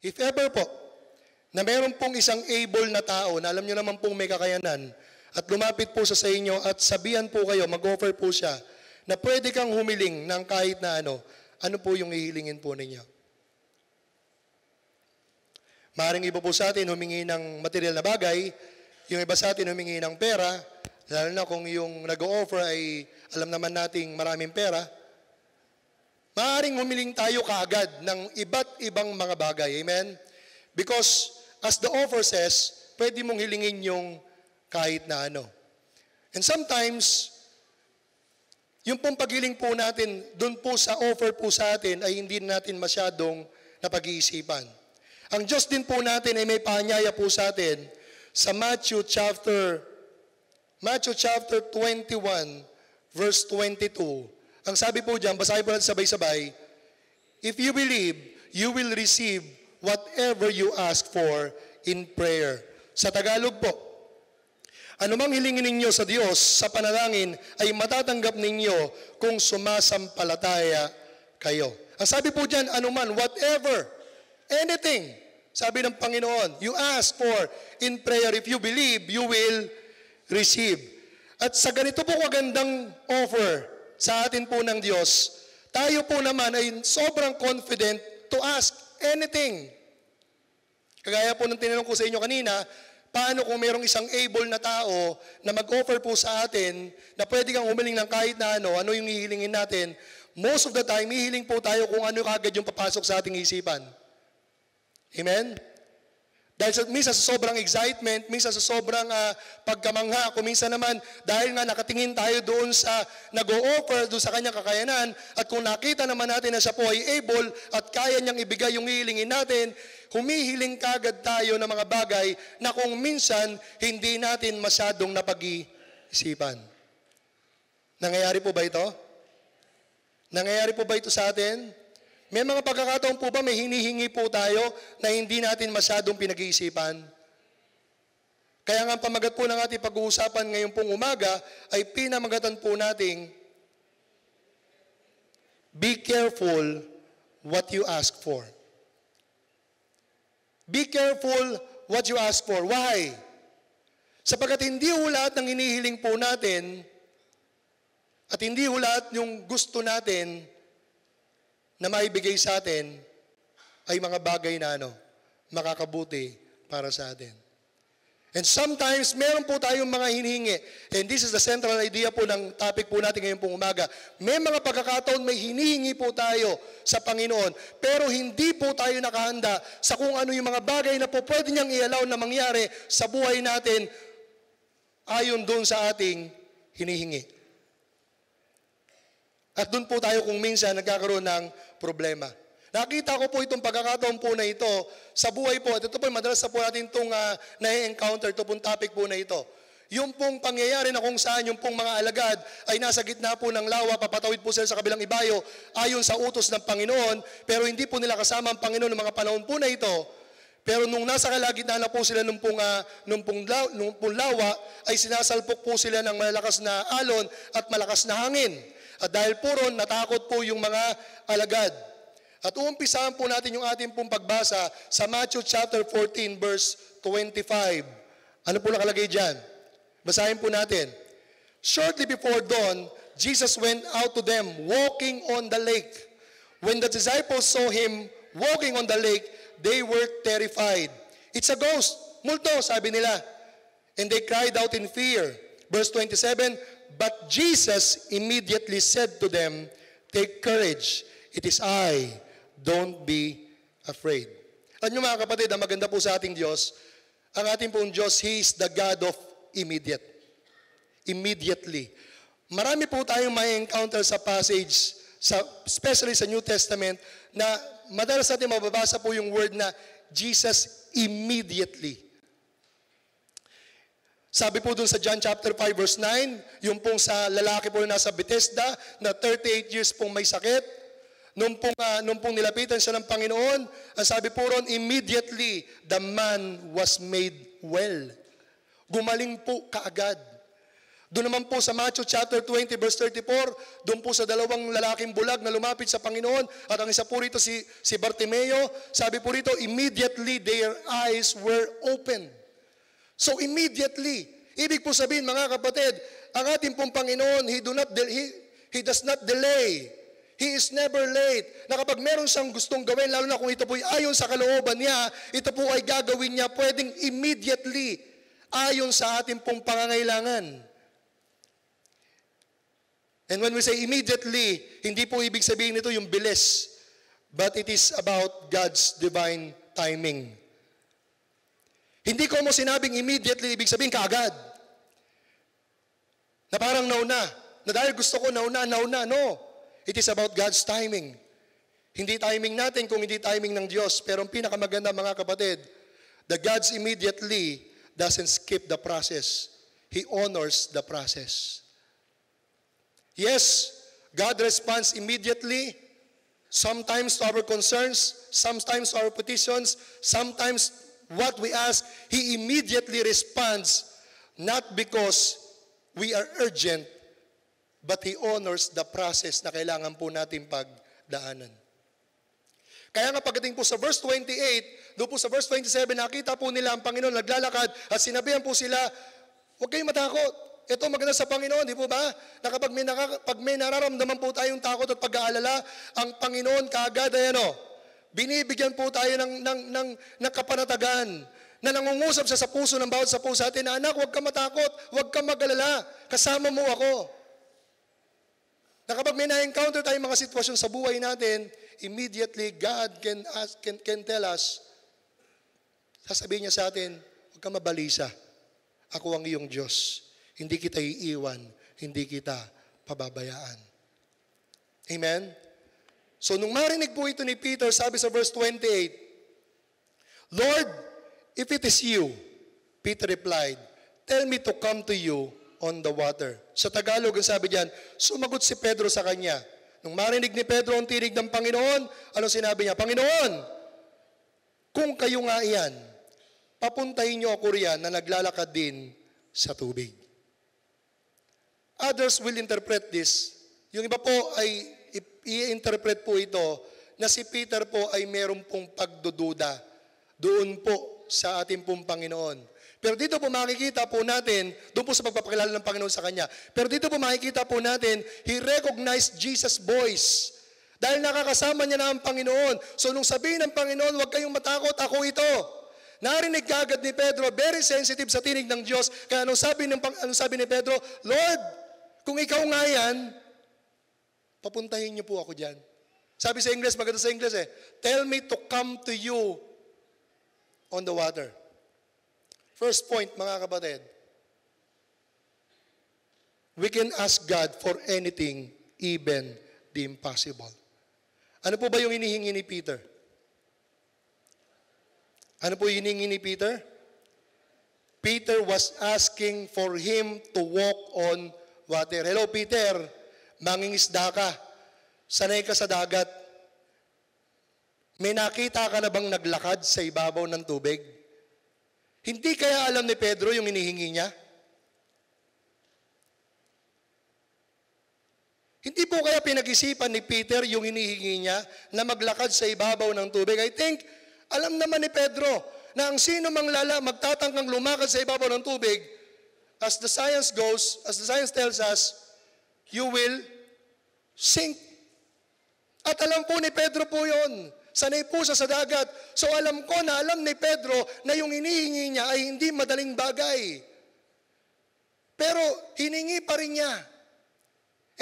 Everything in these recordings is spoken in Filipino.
If ever po, na meron pong isang able na tao na alam nyo naman pong may kakayanan at lumapit po sa inyo at sabihan po kayo, mag-offer po siya, na pwede kang humiling ng kahit na ano po yung ihilingin po ninyo? Maaaring iba po sa atin humingi ng material na bagay, yung iba sa atin humingi ng pera, lalo na kung yung nag-o-offer ay alam naman nating maraming pera. Maaaring humiling tayo kaagad ng iba't ibang mga bagay. Amen? Because as the offer says, pwede mong hilingin yung kahit na ano. And sometimes, yung pong paghiling po natin, dun po sa offer po sa atin ay hindi natin masyadong napag-iisipan. Ang Diyos din po natin ay may paanyaya po sa atin sa Matthew chapter 21, verse 22. Ang sabi po dyan, basahin po natin sabay-sabay, if you believe, you will receive whatever you ask for in prayer. Sa Tagalog po, anumang hilingin ninyo sa Diyos sa panalangin ay matatanggap ninyo kung sumasampalataya kayo. Ang sabi po dyan, anuman, whatever, anything, sabi ng Panginoon, you ask for in prayer, if you believe, you will receive. At sa ganito po kagandang offer sa atin po ng Diyos, tayo po naman ay sobrang confident to ask anything. Kagaya po ng tinanong ko sa inyo kanina, paano kung mayroong isang able na tao na mag-offer po sa atin na pwede kang humiling ng kahit na ano yung hihilingin natin? Most of the time, hihiling po tayo kung ano kagad yung papasok sa ating isipan. Amen? Dahil minsan sa sobrang excitement, minsan sa sobrang pagkamangha, kung minsan naman dahil nga nakatingin tayo doon sa nag-o-offer, doon sa kanyang kakayanan, at kung nakita naman natin na siya po ay able at kaya niyang ibigay yung hihilingin natin, humihiling kagad tayo ng mga bagay na kung minsan hindi natin masyadong napag-iisipan. Nangyayari po ba ito? Nangyayari po ba ito sa atin? May mga pagkakataon po ba may hinihingi po tayo na hindi natin masyadong pinag-iisipan? Kaya nga pamagat po ng ating pag-uusapan ngayon pong umaga ay pinamagatan po nating be careful what you ask for. Be careful what you ask for. Why? Sapagkat hindi ho lahat ng hinihiling po natin at hindi ho lahat yung gusto natin na maibigay sa atin ay mga bagay na makakabuti para sa atin. And sometimes, meron po tayong mga hinihingi. And this is the central idea po ng topic po natin ngayon pong umaga. May mga pagkakataon may hinihingi po tayo sa Panginoon, pero hindi po tayo nakahanda sa kung ano yung mga bagay na po pwede niyang i-allow na mangyari sa buhay natin ayon doon sa ating hinihingi. At doon po tayo kung minsan nagkakaroon ng problema. Nakita ko po itong pagkakataon po na ito sa buhay po. At ito po, madalas na po natin itong na-encounter, ito pong topic po na ito. Yung pong pangyayari na kung saan yung pong mga alagad ay nasa gitna po ng lawa, papatawid po sila sa kabilang ibayo ayon sa utos ng Panginoon, pero hindi po nila kasama ang Panginoon ng mga panahon po na ito. Pero nung nasa kalagitnaan na po sila nung pong lawa, ay sinasalpok po sila ng malakas na alon at malakas na hangin. At dahil po ron, natakot po yung mga alagad. At uumpisahan po natin yung ating pong pagbasa sa Matthew chapter 14 verse 25. Ano po nakalagay dyan? Basahin po natin. Shortly before dawn, Jesus went out to them walking on the lake. When the disciples saw him walking on the lake, they were terrified. It's a ghost. Multo, sabi nila. And they cried out in fear. Verse 27, but Jesus immediately said to them, take courage, it is I, don't be afraid. Alam niyo mga kapatid, ang maganda po sa ating Diyos, ang ating pong Diyos, He is the God of immediate. Immediately. Marami po tayong may encounter sa passage, especially sa New Testament, na madalas natin mababasa po yung word na Jesus immediately. Sabi po dun sa John chapter 5 verse 9, yung pong sa lalaki po na nasa Bethesda na 38 years pong may sakit, nung pong nilapitan siya ng Panginoon, ang sabi po ron, immediately the man was made well. Gumaling po kaagad. Doon naman po sa Matthew chapter 20 verse 34, doon po sa dalawang lalaking bulag na lumapit sa Panginoon, at ang isa po rito si Bartimeo, sabi po rito, immediately their eyes were opened. So immediately, ibig po sabihin mga kapatid, ang ating pong Panginoon, He does not delay. He is never late. Na kapag meron siyang gustong gawin, lalo na kung ito po ay ayon sa kalooban niya, ito po ay gagawin niya pwedeng immediately, ayon sa ating pong pangangailangan. And when we say immediately, hindi po ibig sabihin nito yung bilis, but it is about God's divine timing. Hindi ko mo sinabing immediately, ibig sabihin kaagad. Na parang nauna. Na dahil gusto ko nauna. No. It is about God's timing. Hindi timing natin kung hindi timing ng Diyos. Pero ang pinakamaganda mga kapatid, the God's immediately doesn't skip the process. He honors the process. Yes, God responds immediately, sometimes to our concerns, sometimes to our petitions, sometimes what we ask, He immediately responds, not because we are urgent, but He honors the process na kailangan po natin pagdaanan. Kaya nga pagdating po sa verse 28, doon po sa verse 27, nakita po nila ang Panginoon naglalakad at sinabihan po sila, huwag kayong matakot. Ito maganda sa Panginoon, di po ba? Na kapag may nararamdaman po tayong takot at pag-aalala, ang Panginoon kaagad ay binibigyan po tayo ng kapanatagan na nangungusap siya sa puso ng bawat sa puso atin na, anak, huwag ka matakot, huwag ka mag-alala, kasama mo ako. Na kapag may na-encounter tayong mga sitwasyon sa buhay natin, immediately God can tell us, sasabihin niya sa atin, huwag ka mabalisa, ako ang iyong Diyos. Hindi kita iiwan, hindi kita pababayaan. Amen? So nung marinig po ito ni Peter, sabi sa verse 28, Lord, if it is you, Peter replied, tell me to come to you on the water. Sa Tagalog, ang sabi diyan, sumagot si Pedro sa kanya. Nung marinig ni Pedro ang tinig ng Panginoon, anong sinabi niya? Panginoon, kung kayo nga iyan, papuntahin niyo ako riyan na naglalakad din sa tubig. Others will interpret this. Yung iba po ay i-interpret po ito na si Peter po ay meron pong pagdududa doon po sa ating pong Panginoon. Pero dito po makikita po natin, doon po sa pagpapakilala ng Panginoon sa Kanya, pero dito po makikita po natin, he recognized Jesus' voice. Dahil nakakasama niya na ang Panginoon. So nung sabihin ng Panginoon, huwag kayong matakot, ako ito. Narinig kagad ni Pedro, very sensitive sa tinig ng Diyos. Kaya anong sabi ni Pedro, Lord, kung ikaw nga yan, papuntahin niyo po ako dyan. Sabi sa English, maganda sa English tell me to come to you on the water. First point, mga kapatid, we can ask God for anything, even the impossible. Ano po ba yung hinihingi ni Peter? Ano po yung hinihingi ni Peter? Peter was asking for him to walk on water. Hello, Peter. Mangingisda ka. Sanay ka sa dagat. May nakita ka na bang naglakad sa ibabaw ng tubig? Hindi kaya alam ni Pedro yung inihingi niya? Hindi po kaya pinag-isipan ni Peter yung inihingi niya na maglakad sa ibabaw ng tubig? I think, alam naman ni Pedro na ang sino mang magtatangkang lumakad sa ibabaw ng tubig, as the science goes, as the science tells us, you will sink. At alam po ni Pedro po yun. Sanay po siya sa dagat. So alam ko na alam ni Pedro na yung hinihingi niya ay hindi madaling bagay. Pero hiningi pa rin niya.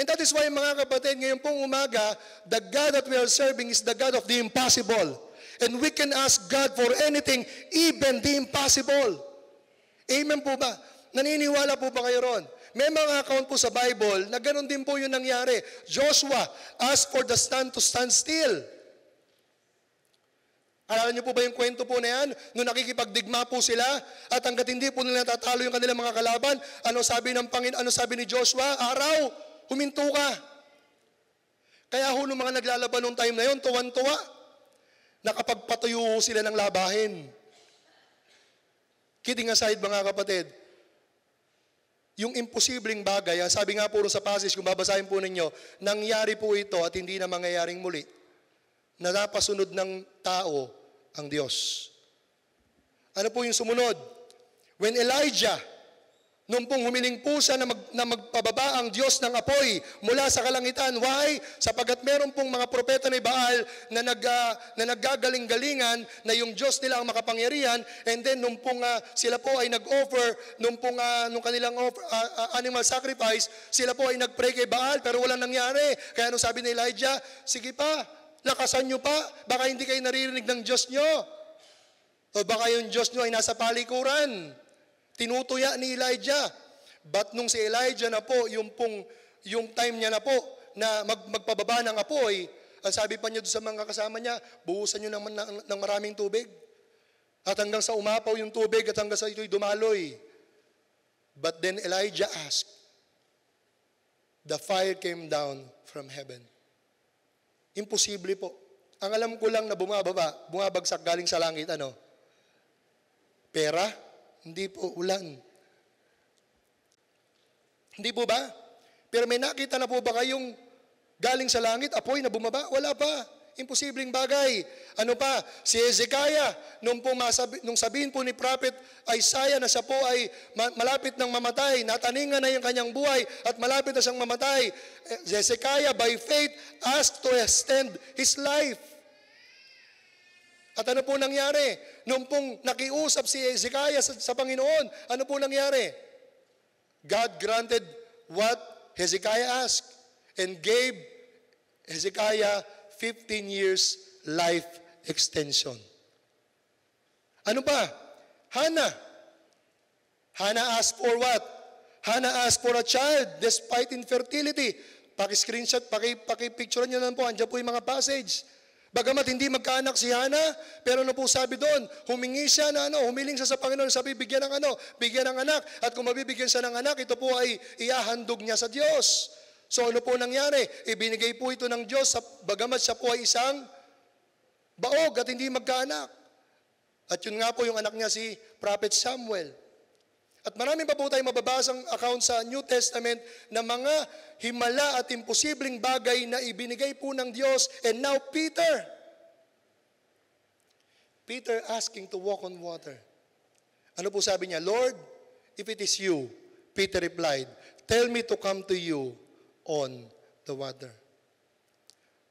And that is why mga kapatid, ngayon pong umaga, the God that we are serving is the God of the impossible. And we can ask God for anything, even the impossible. Amen po ba? Naniniwala po ba kayo ron? May mga account po sa Bible na ganoon din po yung nangyari. Joshua asked for the sun to stand still. Alala niyo po ba yung kwento po na yan? Nung nakikipagdigma po sila at hanggat hindi po nila natatalo yung kanilang mga kalaban, ano sabi ng Panginoon, ano sabi ni Joshua? Araw, huminto ka. Kaya ho nung mga naglalaban nung time na yun, tuwan-tuwa. Nakapagpatuyo sila ng labahin. Kidding aside mga kapatid, yung imposibleng bagay, sabi nga po sa passage, kung babasahin po ninyo, nangyari po ito at hindi na mangyayaring muli, na napasunod ng tao ang Diyos. Ano po yung sumunod? When Elijah, nung pong humiling po siya na magpababa ang Diyos ng apoy mula sa kalangitan. Why? Sapagkat meron pong mga propeta ni Baal na naggagaling-galingan na yung Diyos nila ang makapangyarihan, and then nung pong sila po ay nag-offer, nung kanilang animal sacrifice, sila po ay nag-pray kay Baal pero walang nangyari. Kaya nung sabi ni Elijah, sige pa, lakasan nyo pa, baka hindi kayo naririnig ng Diyos nyo. O baka yung Diyos nyo ay nasa palikuran. Tinutuya ni Elijah. But nung si Elijah na po, yung time niya na po, na magpababa ng apoy, ang sabi pa niya doon sa mga kasama niya, buhusan niyo naman ng maraming tubig. At hanggang sa umapaw yung tubig at hanggang sa ito'y dumaloy. But then Elijah asked, the fire came down from heaven. Imposible po. Ang alam ko lang na bumabagsak galing sa langit, ano? Pera? Hindi po, ulan. Hindi po ba? Pero may nakita na po ba kayong galing sa langit, apoy na bumaba? Wala pa. Imposibleng bagay. Ano pa? Si Hezekiah, nung sabihin po ni Prophet Isaiah na siya po ay malapit ng mamatay, nataningan na yung kanyang buhay at malapit na siyang mamatay, Hezekiah by faith asked to extend his life. At ano po nangyari? Nung pong nakiusap si Hezekiah sa Panginoon, ano po nangyari? God granted what Hezekiah asked and gave Hezekiah 15 years life extension. Ano pa? Hannah. Hannah asked for what? Hannah asked for a child despite infertility. Paki-screenshot, paki-picture nyo lang po. Andiyan po yung mga passage. Bagamat hindi magkaanak si Hannah, pero ano po sabi doon? Humingi siya na humiling siya sa Panginoon, sabi bigyan ng anak. At kung mabibigyan siya ng anak, ito po ay iahandog niya sa Diyos. So ano po nangyari? Ibinigay po ito ng Diyos, bagamat siya po ay isang baog at hindi magkaanak. At yun nga po yung anak niya si Prophet Samuel. At marami pa po tayong mababasang account sa New Testament na mga himala at imposibleng bagay na ibinigay po ng Diyos. And now Peter asking to walk on water. Ano po sabi niya? Lord, if it is you, Peter replied, tell me to come to you on the water.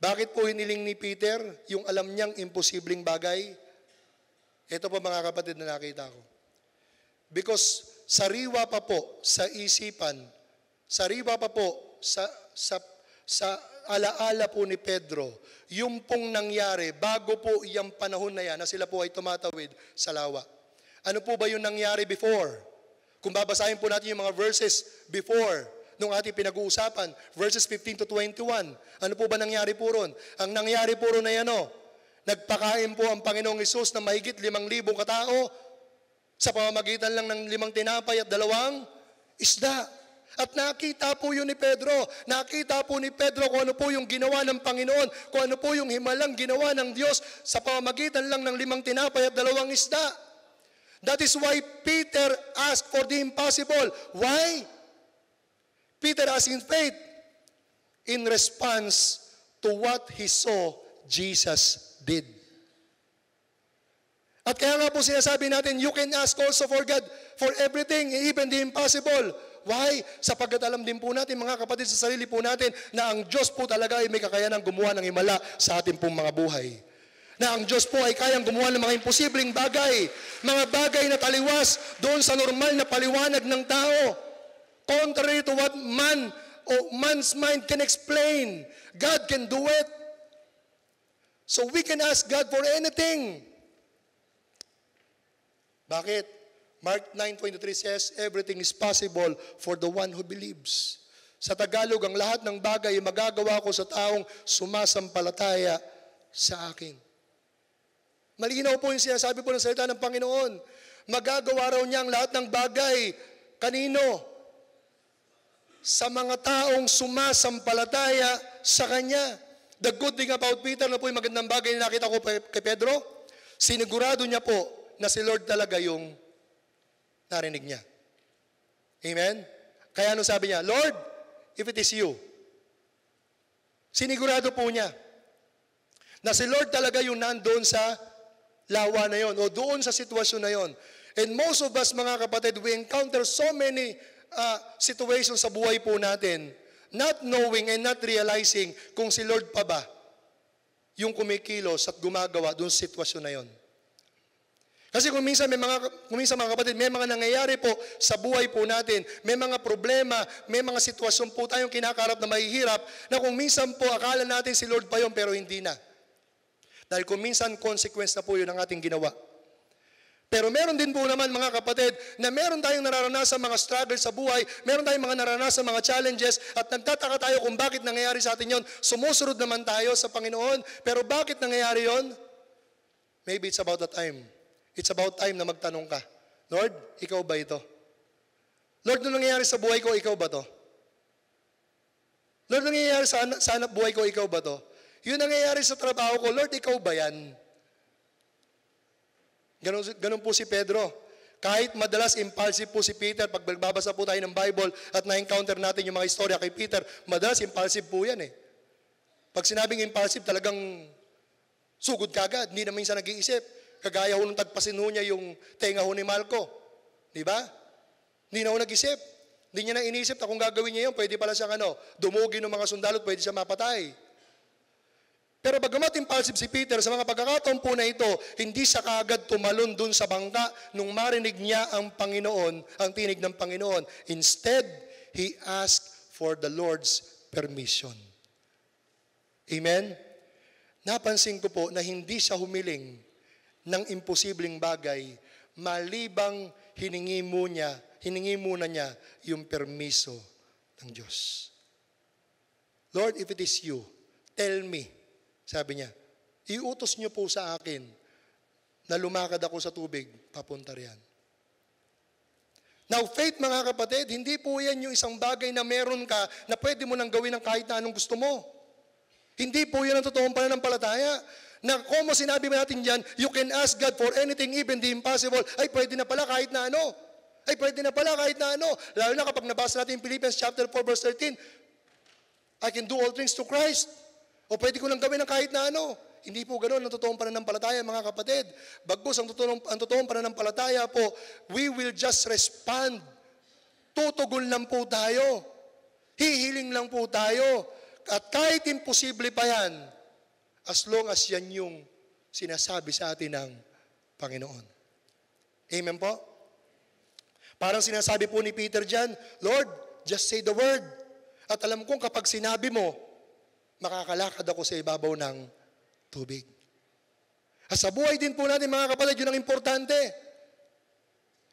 Bakit po hiniling ni Peter yung alam niyang imposibleng bagay? Ito po mga kapatid na nakita ko. Because sariwa pa po sa isipan, sariwa pa po sa alaala po ni Pedro, yung pong nangyari bago po yung panahon na yan na sila po ay tumatawid sa lawa. Ano po ba yung nangyari before? Kung babasahin po natin yung mga verses before, nung ating pinag-uusapan, verses 15 to 21, ano po ba nangyari po ron? Ang nangyari po ron ay nagpakain po ang Panginoong Hesus na mahigit 5,000 katao, sa pamamagitan lang ng 5 tinapay at 2 isda. At nakita po yun ni Pedro. Nakita po ni Pedro kung ano po yung ginawa ng Panginoon, kung ano po yung himalang ginawa ng Diyos sa pamamagitan lang ng 5 tinapay at 2 isda. That is why Peter asked for the impossible. Why? Peter asked in faith in response to what he saw Jesus did. At kaya nga po sinasabi natin, you can ask also for God for everything, even the impossible. Why? Sapagkat alam din po natin, mga kapatid, sa sarili po natin, na ang Diyos po talaga ay may kakayanang gumawa ng himala sa ating pong mga buhay. Na ang Diyos po ay kayang gumawa ng mga imposibleng bagay, mga bagay na taliwas doon sa normal na paliwanag ng tao. Contrary to what man's mind can explain, God can do it. So we can ask God for anything. Bakit? Mark 9:23 says, everything is possible for the one who believes. Sa Tagalog, ang lahat ng bagay ay magagawa ko sa taong sumasampalataya sa akin. Malinaw po yung sinasabi po ng salita ng Panginoon. Magagawa raw niya ang lahat ng bagay. Kanino? Sa mga taong sumasampalataya sa Kanya. The good thing about Peter, na po yung magandang bagay na nakita ko kay Pedro, sinigurado niya po na si Lord talaga yung narinig niya. Amen? Kaya ano sabi niya, Lord, if it is you. Sinigurado po niya na si Lord talaga yung nandoon sa lawa na yon o doon sa sitwasyon na yon. And most of us, mga kapatid, we encounter so many situations sa buhay po natin, not knowing and not realizing kung si Lord pa ba yung kumikilos at gumagawa doon sa sitwasyon na yon. Kasi kung minsan mga kapatid, may mga nangyayari po sa buhay po natin, may mga problema, may mga sitwasyon po tayong kinakarap na mahihirap, na kung minsan po akala natin si Lord pa yun, pero hindi na. Dahil kung minsan consequence na po yun ang ating ginawa. Pero meron din po naman mga kapatid, na meron tayong nararanasan mga struggles sa buhay, meron tayong mga nararanasan mga challenges, at nagtataka tayo kung bakit nangyayari sa atin yun. Sumusunod naman tayo sa Panginoon, pero bakit nangyayari yun? Maybe it's about the time. It's about time na magtanong ka, Lord, ikaw ba ito? Lord, nung nangyayari sa buhay ko, ikaw ba to? Lord, nung nangyayari sa hanap buhay ko, ikaw ba to? Yun nangyayari sa trabaho ko, Lord, ikaw ba yan? Ganun po si Pedro. Kahit madalas impulsive po si Peter, pag magbabasa po tayo ng Bible at na-encounter natin yung mga istorya kay Peter, madalas impulsive po yan eh. Pag sinabing impulsive, talagang sugod kagad, hindi na minsan nag-iisip. Kagaya ho nung tagpasin ho niya yung tenga ho ni Malco. Di ba? Hindi na ho nag-isip. Hindi niya na inisip na kung gagawin niya yun, pwede pala siyang dumugin ng mga sundalo at pwede siya mapatay. Pero bagamat impulsive si Peter, sa mga pagkakataon po na ito, hindi siya kaagad tumalon dun sa bangka nung marinig niya ang Panginoon, ang tinig ng Panginoon. Instead, he asked for the Lord's permission. Amen? Napansin ko po na hindi siya humiling ng imposibleng bagay, malibang hiningi muna niya yung permiso ng Diyos. Lord, if it is you, tell me, sabi niya, iutos niyo po sa akin na lumakad ako sa tubig, papunta riyan. Now, faith mga kapatid, hindi po yan yung isang bagay na meron ka na pwede mo nang gawin ng kahit na anong gusto mo. Hindi po yan ang totoong pananampalataya. Na kung sinabi mo natin dyan, you can ask God for anything, even the impossible. Ay, pwede na pala kahit na ano. Ay, pwede na pala kahit na ano. Lalo na kapag nabasa natin Philippians chapter 4, verse 13, I can do all things to Christ. O pwede ko lang gawin ng kahit na ano. Hindi po ganoon ang totoong pananampalataya, mga kapatid. Bagkus ang totoong pananampalataya po, we will just respond. Tutugon lang po tayo. Hihiling lang po tayo. At kahit imposible pa yan, as long as yan yung sinasabi sa atin ng Panginoon. Amen po? Parang sinasabi po ni Peter dyan, Lord, just say the word. At alam kong kapag sinabi mo, makakalakad ako sa ibabaw ng tubig. At sa buhay din po natin mga kapatid, yun ang importante.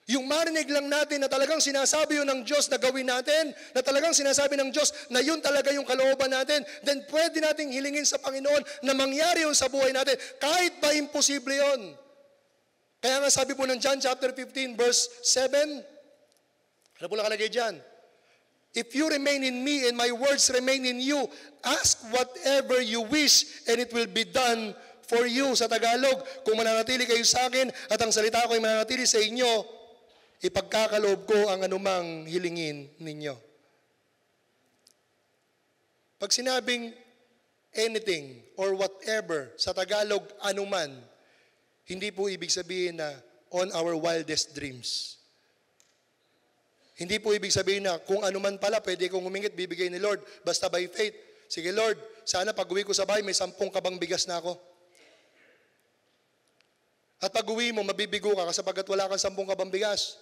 Yung marinig lang natin na talagang sinasabi yun ng Diyos na gawin natin, na talagang sinasabi ng Diyos na yun talaga yung kalooban natin, then pwede nating hilingin sa Panginoon na mangyari yun sa buhay natin, kahit ba imposible yun. Kaya nga sabi po ng John chapter 15 verse 7, ano po nakalagay dyan? If you remain in me and my words remain in you, ask whatever you wish and it will be done for you. Sa Tagalog, kung mananatili kayo sa akin at ang salita ko ay mananatili sa inyo, ipagkakaloob ko ang anumang hilingin ninyo. Pag sinabing anything or whatever, sa Tagalog, anuman, hindi po ibig sabihin na on our wildest dreams. Hindi po ibig sabihin na kung anuman pala, pwede kong humingit, bibigay ni Lord, basta by faith. Sige Lord, sana pag uwi ko sa bahay, may 10 kabang bigas na ako. At pag uwi mo, mabibigo ka kasi pagkat wala kang 10 kabang bigas.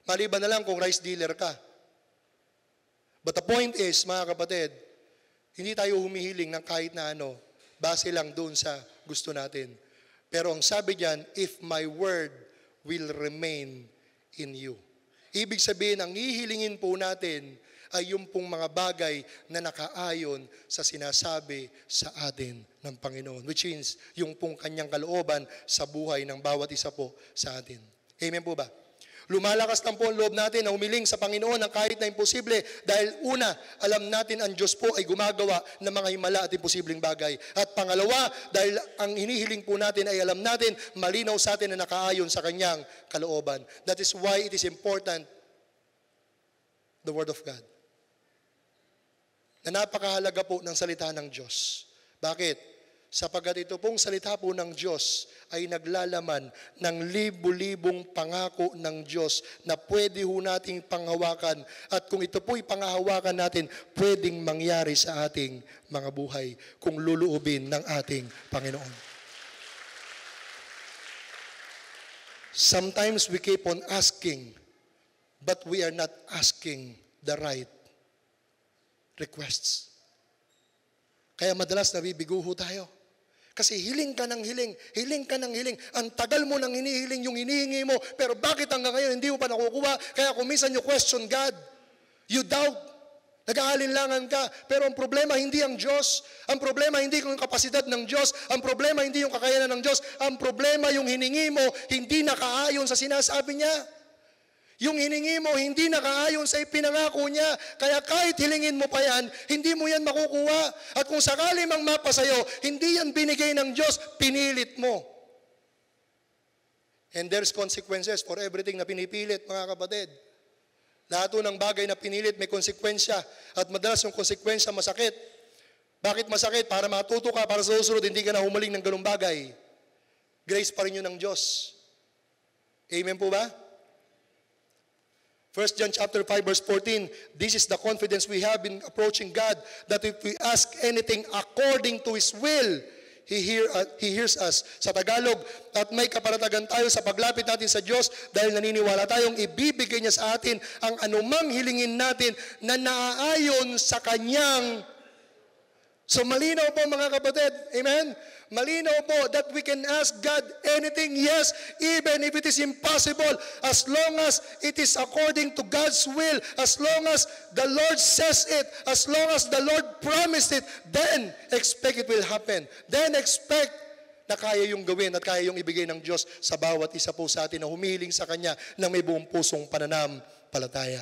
Maliban na lang kung rice dealer ka. But the point is, mga kapatid, hindi tayo humihiling ng kahit na ano, base lang doon sa gusto natin. Pero ang sabi diyan, if my word will remain in you. Ibig sabihin, ang hihilingin po natin ay yung pong mga bagay na nakaayon sa sinasabi sa atin ng Panginoon. Which means, yung pong kanyang kalooban sa buhay ng bawat isa po sa atin. Amen po ba? Lumalakas lang po ang loob natin na humiling sa Panginoon ng kahit na imposible dahil una, alam natin ang Diyos po ay gumagawa ng mga himala at imposibleng bagay. At pangalawa, dahil ang hinihiling po natin ay alam natin, malinaw sa atin na nakaayon sa Kanyang kalooban. That is why it is important the Word of God. Na napakahalaga po ng salita ng Diyos. Bakit? Sapagkat ito pong salita po ng Diyos ay naglalaman ng libu-libong pangako ng Diyos na pwede ho nating panghawakan. At kung ito po'y panghahawakan natin, pwedeng mangyari sa ating mga buhay kung luluubin ng ating Panginoon. Sometimes we keep on asking, but we are not asking the right requests. Kaya madalas nabibigo ho tayo. Kasi hiling ka ng hiling, hiling ka ng hiling. Ang tagal mo nang hinihiling yung hinihingi mo, pero bakit hanggang ngayon hindi mo pa nakukuha? Kaya kung minsan you question God, you doubt, nag-aalinlangan ka. Pero ang problema hindi ang Diyos. Ang problema hindi yung kapasidad ng Diyos. Ang problema hindi yung kakayanan ng Diyos. Ang problema yung hiningi mo, hindi nakaayon sa sinasabi niya. Yung hiningi mo, hindi nakaayon sa ipinangako niya. Kaya kahit hilingin mo pa yan, hindi mo yan makukuha. At kung sakali mang mapa sa'yo, hindi yan binigay ng Diyos, pinilit mo. And there's consequences for everything na pinipilit, mga kapatid. Lahat ng bagay na pinilit may konsekwensya. At madalas yung konsekwensya masakit. Bakit masakit? Para matuto ka, para sa susunod, hindi ka na humaling ng ganung bagay. Grace pa rin yun ng Diyos. Amen po ba? 1 John chapter 5 verse 14, this is the confidence we have in approaching God, that if we ask anything according to His will, He hears us. Sa Tagalog, at may kaparatagan tayo sa paglapit natin sa Diyos dahil naniniwala tayong ibibigay niya sa atin ang anumang hilingin natin na naaayon sa Kanyang. So malinaw po mga kapatid, amen? Malinaw po that we can ask God anything, yes, even if it is impossible, as long as it is according to God's will, as long as the Lord says it, as long as the Lord promised it, then expect it will happen. Then expect na kaya yung gawin at kaya yung ibigay ng Diyos sa bawat isa po sa atin na humihiling sa Kanya ng may buong pusong pananampalataya.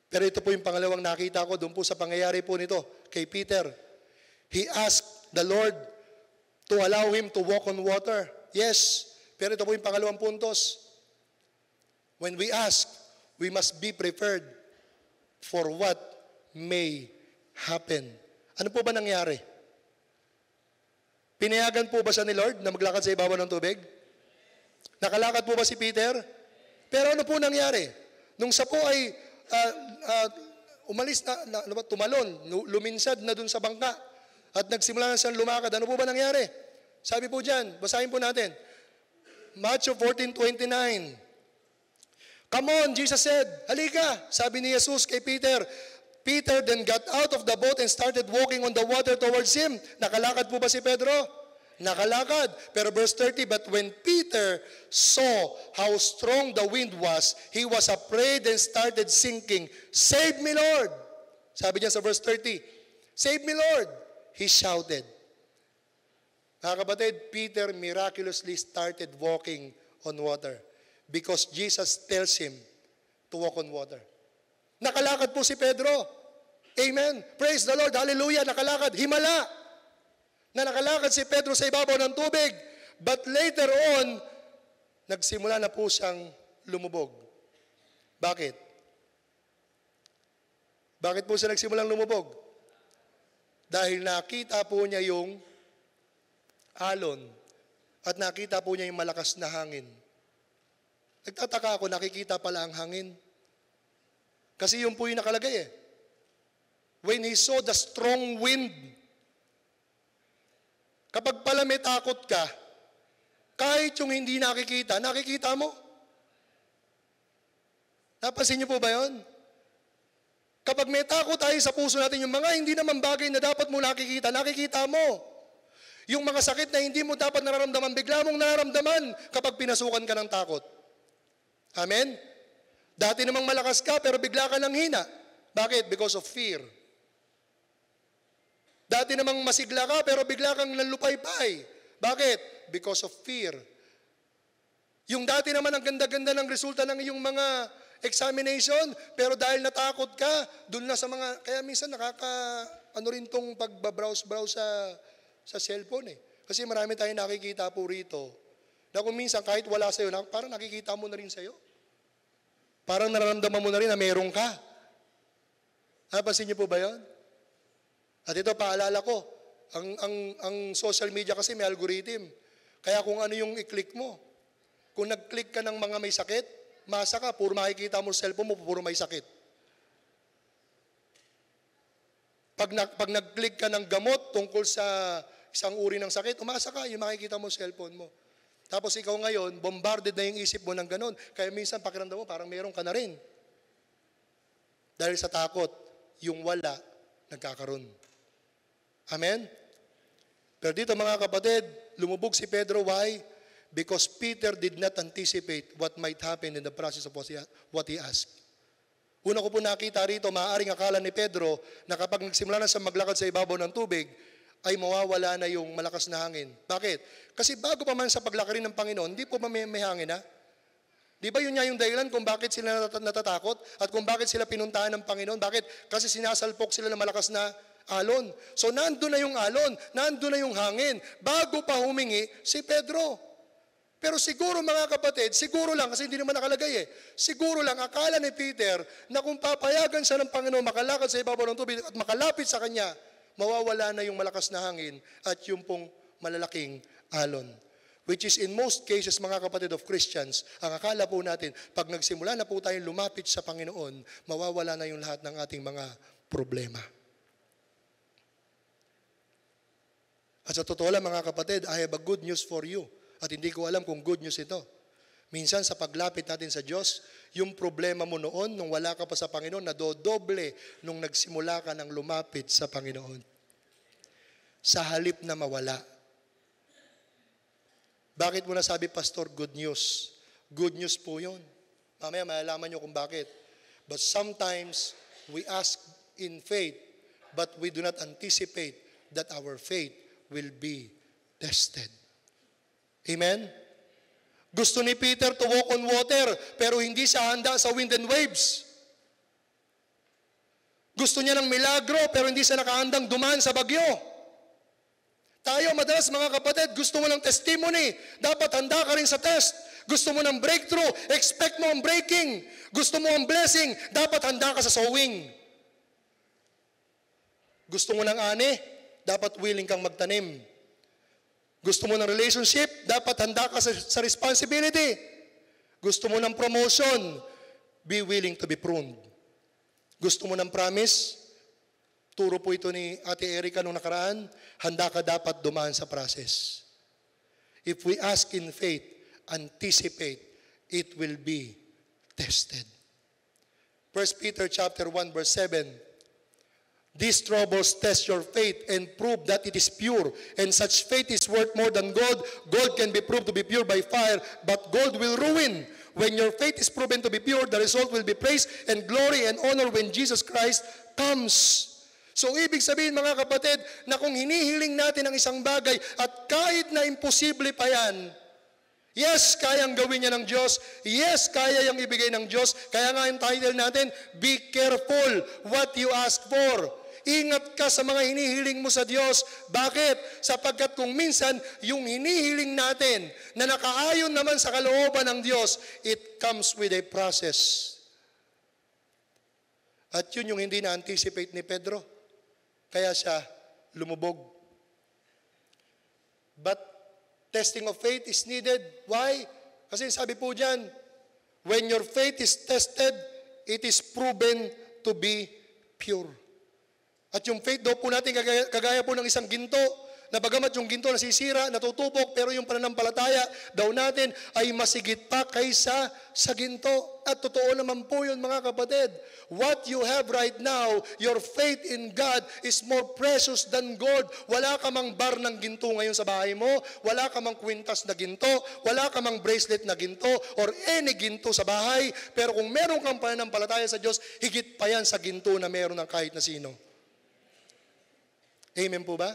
Pero ito po yung pangalawang nakita ko doon po sa pangyayari po nito kay Peter. He asked the Lord to allow him to walk on water. Yes, pero ito po yung pangalawang puntos. When we ask, we must be prepared for what may happen. Ano po ba nangyari? Pinayagan po ba siya ni Lord na maglakad sa ibabaw ng tubig? Nakalakad po ba si Peter? Pero ano po nangyari? Nung siya po ay umalis na tumalon, luminsad na dun sa bangka, at nagsimula na siyang lumakad. Ano po ba nangyari? Sabi po dyan, basahin po natin. Matthew 14:29. Come on, Jesus said, halika. Sabi ni Jesus kay Peter. Peter then got out of the boat and started walking on the water towards him. Nakalakad po ba si Pedro? Nakalakad. Pero verse 30, but when Peter saw how strong the wind was, he was afraid and started sinking. Save me, Lord. Sabi niya sa verse 30, save me, Lord. He shouted. Mga kapatid, Peter miraculously started walking on water because Jesus tells him to walk on water. Nakalakad po si Pedro. Amen. Praise the Lord. Hallelujah. Nakalakad. Himala na nakalakad si Pedro sa ibabaw ng tubig. But later on, nagsimula na po siyang lumubog. Bakit? Bakit po siya nagsimulang lumubog? Dahil nakita po niya yung alon at nakita po niya yung malakas na hangin. Nagtataka ako, nakikita pala ang hangin. Kasi yun po yung nakalagay eh. When he saw the strong wind, kapag pala may takot ka, kahit yung hindi nakikita, nakikita mo. Napansin niyo po ba yun? Kapag may takot tayo sa puso natin, yung mga hindi naman bagay na dapat mo nakikita, nakikita mo. Yung mga sakit na hindi mo dapat nararamdaman, bigla mong nararamdaman kapag pinasukan ka ng takot. Amen? Dati namang malakas ka, pero bigla ka nang hina. Bakit? Because of fear. Dati namang masigla ka, pero bigla kang nalupaypay. Bakit? Because of fear. Yung dati naman ang ganda-ganda ng resulta ng iyong mga examination, pero dahil natakot ka, dun na sa mga, kaya minsan ano rin tong pagbabrowse-browse sa cellphone eh. Kasi marami tayong nakikita po rito, na kung minsan kahit wala sa'yo, parang nakikita mo na rin sa'yo. Parang nararamdaman mo na rin na meron ka. Napansin niyo po ba yun? At ito, paalala ko, ang social media kasi may algorithm. Kaya kung ano yung i-click mo, kung nag-click ka ng mga may sakit, masa ka, puro makikita mo sa cellphone mo, puro may sakit. Pag nag-click ka ng gamot tungkol sa isang uri ng sakit, umasa ka, yung makikita mo sa cellphone mo. Tapos ikaw ngayon, bombarded na yung isip mo ng ganun. Kaya minsan pakiramdam mo, parang meron ka na rin. Dahil sa takot, yung wala, nagkakaroon. Amen? Pero dito mga kapatid, lumubog si Pedro. Why? Because Peter did not anticipate what might happen in the process of what he asked. Una ko po nakita rito, maaaring akala ni Pedro na kapag nagsimula na sa maglakad sa ibabaw ng tubig, ay mawawala na yung malakas na hangin. Bakit? Kasi bago pa man sa paglakarin ng Panginoon, hindi po may hangin ha? Di ba yun nga yung dahilan kung bakit sila natatakot at kung bakit sila pinuntahan ng Panginoon? Bakit? Kasi sinasalpok sila ng malakas na alon. So nandun na yung alon, nandun na yung hangin, bago pa humingi si Pedro. Pero siguro mga kapatid, siguro lang, kasi hindi naman nakalagay siguro lang akala ni Peter na kung papayagan siya ng Panginoon makalakad sa ibabaw ng tubig at makalapit sa kanya, mawawala na yung malakas na hangin at yung pong malalaking alon. Which is in most cases, mga kapatid of Christians, ang akala po natin, pag nagsimula na po tayong lumapit sa Panginoon, mawawala na yung lahat ng ating mga problema. At sa totoo lang mga kapatid, I have a good news for you. At hindi ko alam kung good news ito. Minsan sa paglapit natin sa Diyos, yung problema mo noon, nung wala ka pa sa Panginoon, nadodoble nung nagsimula ka ng lumapit sa Panginoon. Sa halip na mawala. Bakit mo nasabi, Pastor, good news? Good news po yun. Mamaya malalaman nyo kung bakit. But sometimes, we ask in faith, but we do not anticipate that our faith will be tested. Amen? Gusto ni Peter to walk on water, pero hindi siya handa sa wind and waves. Gusto niya ng milagro, pero hindi siya nakahandang dumaan sa bagyo. Tayo madalas mga kapatid, gusto mo ng testimony, dapat handa ka rin sa test. Gusto mo ng breakthrough, expect mo ang breaking. Gusto mo ang blessing, dapat handa ka sa sowing. Gusto mo ng ani, dapat willing kang magtanim. Gusto mo ng relationship, dapat handa ka sa responsibility. Gusto mo ng promotion, be willing to be pruned. Gusto mo ng promise, turo po ito ni Ate Erica nung nakaraan, handa ka dapat dumaan sa process. If we ask in faith, anticipate, it will be tested. 1 Peter chapter 1 verse 7, these troubles test your faith and prove that it is pure. And such faith is worth more than gold. Gold can be proved to be pure by fire, but gold will ruin. When your faith is proven to be pure, the result will be praise and glory and honor when Jesus Christ comes. So ibig sabihin mga kapatid, na kung hinihiling natin ang isang bagay at kahit na imposible pa yan, yes, kayang gawin niya ng Diyos. Yes, kaya yung ibigay ng Diyos. Kaya nga yung title natin, be careful what you ask for. Ingat ka sa mga hinihiling mo sa Diyos. Bakit? Sapagkat kung minsan, yung hinihiling natin na nakaayon naman sa kalooban ng Diyos, it comes with a process. At yun yung hindi na-anticipate ni Pedro. Kaya siya lumubog. But testing of faith is needed. Why? Kasi sabi po dyan, when your faith is tested, it is proven to be pure. At yung faith daw po natin, kagaya po ng isang ginto, na bagamat yung ginto nasisira, natutupok, pero yung pananampalataya daw natin ay masigit pa kaysa sa ginto. At totoo naman po yun mga kapatid. What you have right now, your faith in God is more precious than gold. Wala ka mang bar ng ginto ngayon sa bahay mo, wala ka mang kwintas na ginto, wala ka mang bracelet na ginto, or any ginto sa bahay, pero kung meron kang pananampalataya sa Diyos, higit pa yan sa ginto na meron ng kahit na sino. Amen po ba?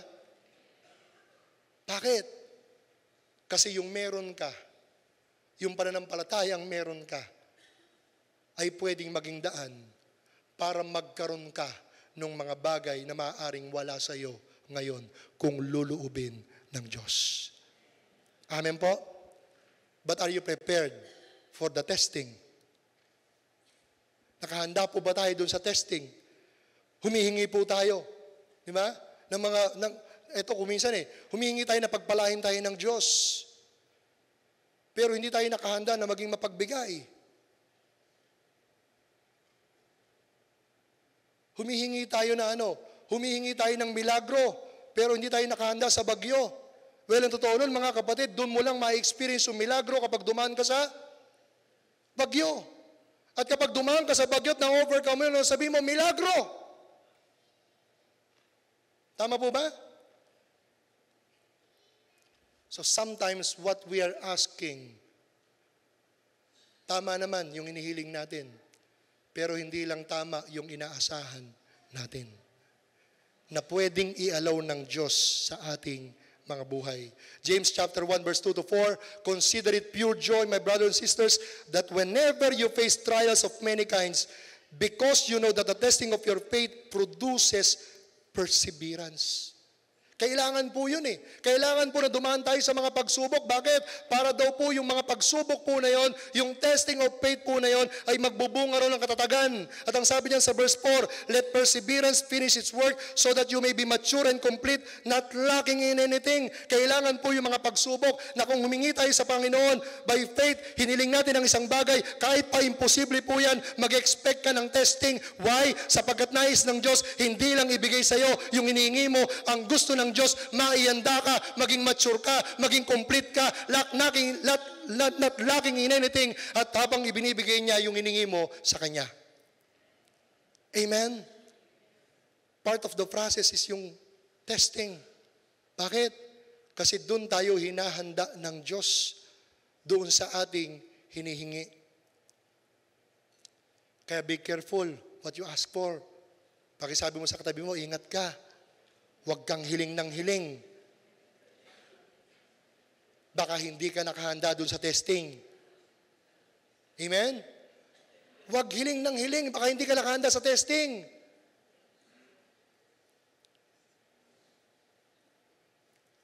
Bakit? Kasi yung meron ka, yung pananampalatayang meron ka, ay pwedeng maging daan para magkaroon ka ng mga bagay na maaaring wala sa iyo ngayon kung luluubin ng Diyos. Amen po? But are you prepared for the testing? Nakahanda po ba tayo doon sa testing? Humihingi po tayo. Di ba? Ito kuminsan humihingi tayo na pagpalain tayo ng Diyos. Pero hindi tayo nakahanda na maging mapagbigay. Humihingi tayo na humihingi tayo ng milagro, pero hindi tayo nakahanda sa bagyo. Well, ang totoo nun, mga kapatid, doon mo lang ma-experience yung milagro kapag dumaan ka sa bagyo. At kapag dumaan ka sa bagyo at na-overcome mo, sabihin mo, milagro! Tama po ba? So sometimes what we are asking, tama naman yung inihiling natin, pero hindi lang tama yung inaasahan natin na pwedeng i-allow ng Diyos sa ating mga buhay. James chapter 1 verse 2 to 4, consider it pure joy, my brothers and sisters, that whenever you face trials of many kinds, because you know that the testing of your faith produces perseverance. Kailangan po yun Kailangan po na dumaan tayo sa mga pagsubok. Bakit? Para daw po yung mga pagsubok po na yon, yung testing of faith po na yon, ay magbubunga raw ng katatagan. At ang sabi niyan sa verse 4, let perseverance finish its work so that you may be mature and complete, not lacking in anything. Kailangan po yung mga pagsubok na kung humingi tayo sa Panginoon, by faith, hiniling natin ang isang bagay, kahit pa imposible po yan, mag-expect ka ng testing. Why? Sapagkat nais ng Diyos, hindi lang ibigay sa iyo yung hinihingi mo, ang gusto ng Diyos, maihanda ka, maging mature ka, maging complete ka, not lacking in anything, at habang ibinibigay niya yung hiningi mo sa Kanya. Amen? Part of the process is yung testing. Bakit? Kasi doon tayo hinahanda ng Diyos doon sa ating hinihingi. Kaya be careful what you ask for. Pakisabi mo sa katabi mo, ingat ka. Huwag kang hiling ng hiling. Baka hindi ka nakahanda dun sa testing. Amen? Huwag hiling ng hiling, baka hindi ka nakahanda sa testing.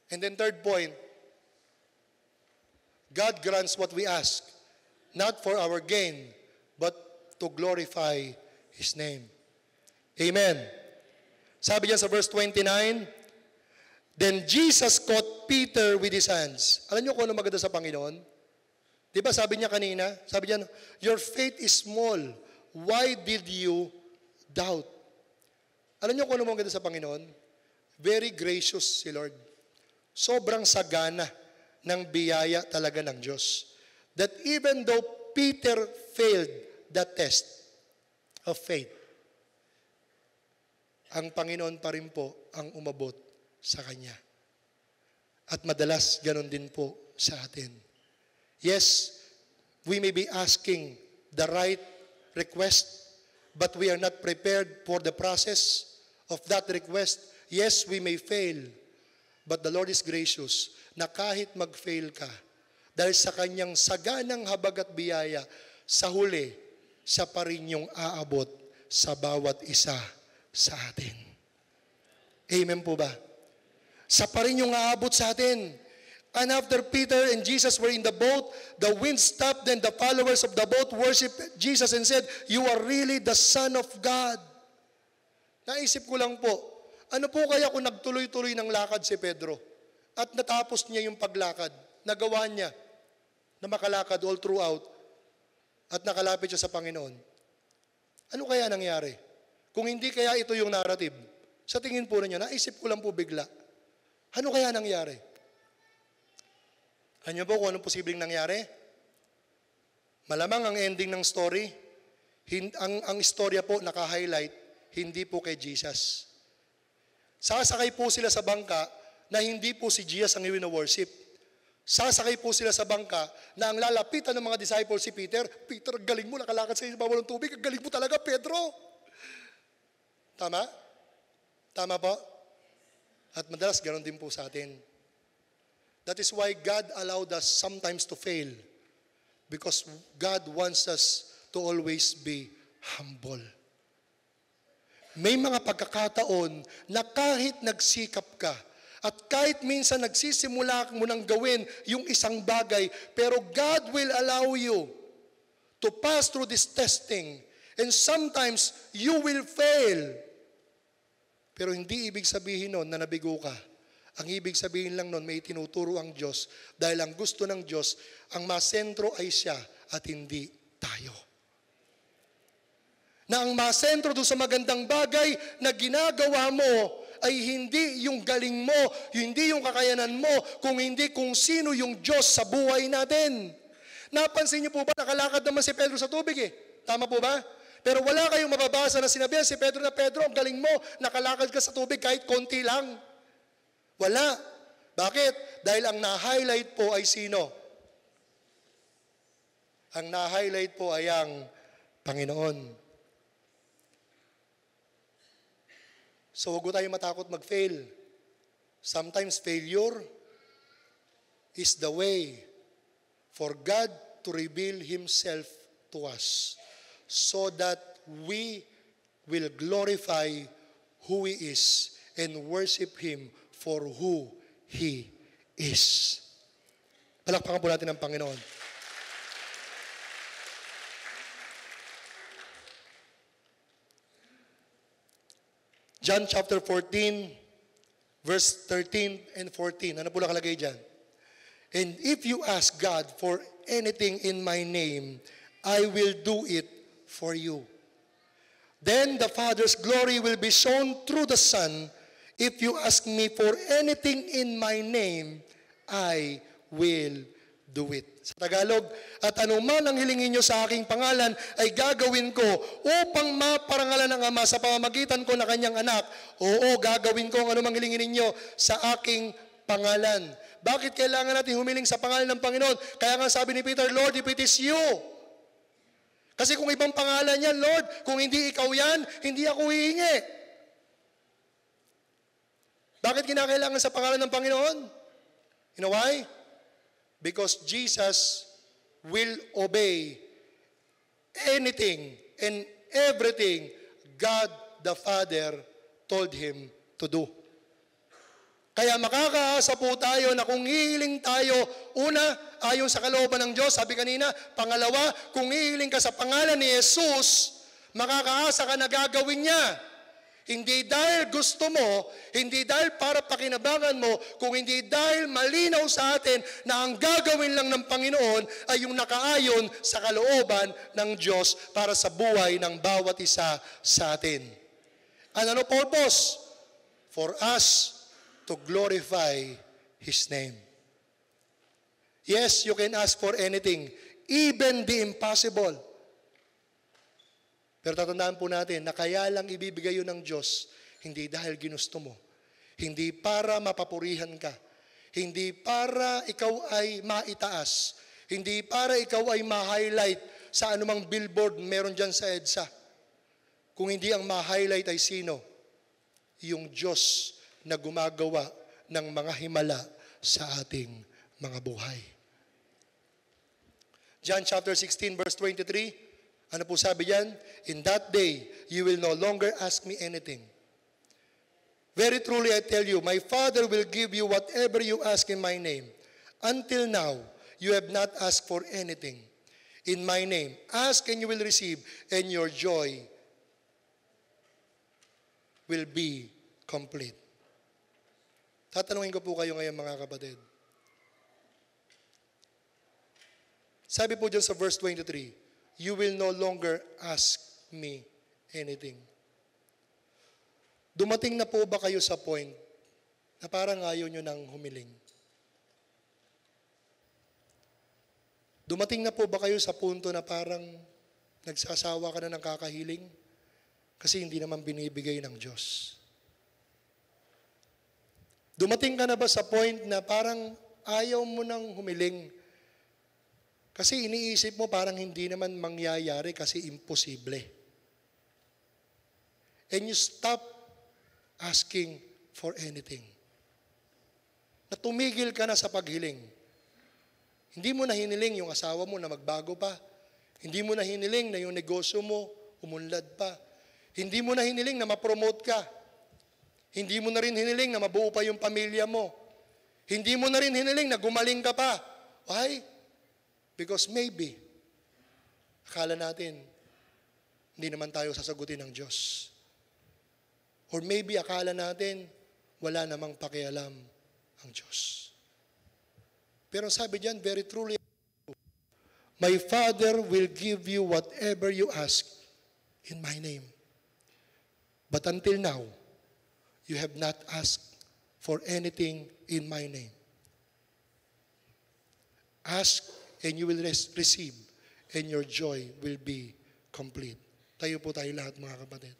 And then third point, God grants what we ask, not for our gain, but to glorify His name. Amen. Sabi niya sa verse 29, then Jesus caught Peter with his hands. Alam niyo kung ano maganda sa Panginoon? Di ba sabi niya kanina? Sabi niya, your faith is small. Why did you doubt? Alam niyo kung ano maganda sa Panginoon? Very gracious si Lord. Sobrang sagana ng biyaya talaga ng Diyos. That even though Peter failed the test of faith, ang Panginoon pa rin po ang umabot sa Kanya. At madalas ganon din po sa atin. Yes, we may be asking the right request, but we are not prepared for the process of that request. Yes, we may fail, but the Lord is gracious na kahit mag-fail ka, dahil sa Kanyang saganang habag at biyaya, sa huli, siya pa rin yung aabot sa bawat isa sa atin. Amen po ba? Sa pa rin yung aabot sa atin. And after Peter and Jesus were in the boat, the wind stopped, then the followers of the boat worshiped Jesus and said, you are really the Son of God. Naisip ko lang po, ano po kaya kung nagtuloy-tuloy ng lakad si Pedro at natapos niya yung paglakad, nagawa niya na makalakad all throughout at nakalapit siya sa Panginoon. Ano kaya nangyari? Kung hindi kaya ito yung narrative, sa tingin po ninyo, naisip ko lang po bigla, ano kaya nangyari? Ano po kung anong posibleng nangyari? Malamang ang ending ng story, ang istorya po naka-highlight, hindi po kay Jesus. Sasakay po sila sa bangka na hindi po si Jesus ang i-worship. Sasakay po sila sa bangka na ang lalapitan ng mga disciples si Peter, Peter, galing mo, nakalakad sa ibabaw ng tubig, galing mo talaga, Pedro. Tama? Tama po? At madalas ganoon din po sa atin. That is why God allowed us sometimes to fail. Because God wants us to always be humble. May mga pagkakataon na kahit nagsikap ka, at kahit minsan nagsisimula mo nang gawin yung isang bagay, pero God will allow you to pass through this testing. And sometimes, you will fail. Pero hindi ibig sabihin nun na nabigo ka. Ang ibig sabihin lang nun, may tinuturo ang Diyos. Dahil ang gusto ng Diyos, ang masentro ay siya at hindi tayo. Na ang masentro doon sa magandang bagay na ginagawa mo ay hindi yung galing mo, hindi yung kakayanan mo, kung hindi kung sino yung Diyos sa buhay natin. Napansin niyo po ba, nakalakad naman si Pedro sa tubig eh. Tama po ba? Pero wala kayong mababasa na sinabihan si Pedro na, Pedro, ang galing mo, nakalakad ka sa tubig kahit konti lang. Wala. Bakit? Dahil ang na-highlight po ay sino? Ang na-highlight po ay ang Panginoon. So huwag tayo matakot mag-fail. Sometimes failure is the way for God to reveal Himself to us so that we will glorify who He is and worship Him for who He is. Palakpakan po natin ang Panginoon. John chapter 14, verse 13 and 14. Ano po nakalagay dyan? And if you ask God for anything in my name, I will do it for you. Then the Father's glory will be shown through the Son. If you ask me for anything in my name, I will do it. Sa Tagalog, at anuman ang hilingin nyo sa aking pangalan ay gagawin ko upang maparangalan ng Ama sa pamamagitan ko na kanyang anak. Oo, gagawin ko ang anumang hilingin ninyo sa aking pangalan. Bakit kailangan natin humiling sa pangalan ng Panginoon? Kaya nga sabi ni Peter, Lord, if it is you. Kasi kung ibang pangalan yan, Lord, kung hindi ikaw yan, hindi ako hihingi. Bakit kinakailangan sa pangalan ng Panginoon? You know why? Because Jesus will obey anything and everything God the Father told Him to do. Kaya makakaasa po tayo na kung hihiling tayo, una, ayon sa kalooban ng Diyos, sabi kanina, pangalawa, kung hihiling ka sa pangalan ni Jesus, makakaasa ka na gagawin niya. Hindi dahil gusto mo, hindi dahil para pakinabangan mo, kung hindi dahil malinaw sa atin na ang gagawin lang ng Panginoon ay yung nakaayon sa kalooban ng Diyos para sa buhay ng bawat isa sa atin. And ano purpose? For us to glorify His name. Yes, you can ask for anything, even the impossible. Pero tatandaan po natin na kaya lang ibibigay yun ng Diyos, hindi dahil ginusto mo. Hindi para mapapurihan ka. Hindi para ikaw ay maitaas. Hindi para ikaw ay ma-highlight sa anumang billboard meron dyan sa EDSA. Kung hindi ang ma-highlight ay sino? Yung Diyos na gumagawa ng mga himala sa ating mga buhay. John chapter 16 verse 23, ano po sabi diyan? In that day, you will no longer ask me anything. Very truly I tell you, my Father will give you whatever you ask in my name. Until now, you have not asked for anything in my name. Ask and you will receive, and your joy will be complete. Tatanungin ko po kayo ngayon mga kapatid. Sabi po dyan sa verse 23, you will no longer ask me anything. Dumating na po ba kayo sa point na parang ayaw nyo nang humiling? Dumating na po ba kayo sa punto na parang nagsasawa ka na ng kakahiling? Kasi hindi naman binibigay ng Diyos. Dumating ka na ba sa point na parang ayaw mo nang humiling? Kasi iniisip mo parang hindi naman mangyayari kasi imposible. And you stop asking for anything. Na tumigil ka na sa paghiling. Hindi mo na hiniling yung asawa mo na magbago pa. Hindi mo na hiniling na yung negosyo mo umunlad pa. Hindi mo na hiniling na ma-promote ka. Hindi mo na rin hiniling na mabuo pa yung pamilya mo. Hindi mo na rin hiniling na gumaling ka pa. Why? Because maybe, akala natin, hindi naman tayo sasagutin ng Diyos. Or maybe akala natin, wala namang pakialam ang Diyos. Pero sabi diyan, very truly, my Father will give you whatever you ask in my name. But until now, you have not asked for anything in my name. Ask and you will receive, and your joy will be complete. Tayo po tayo lahat, mga kapatid.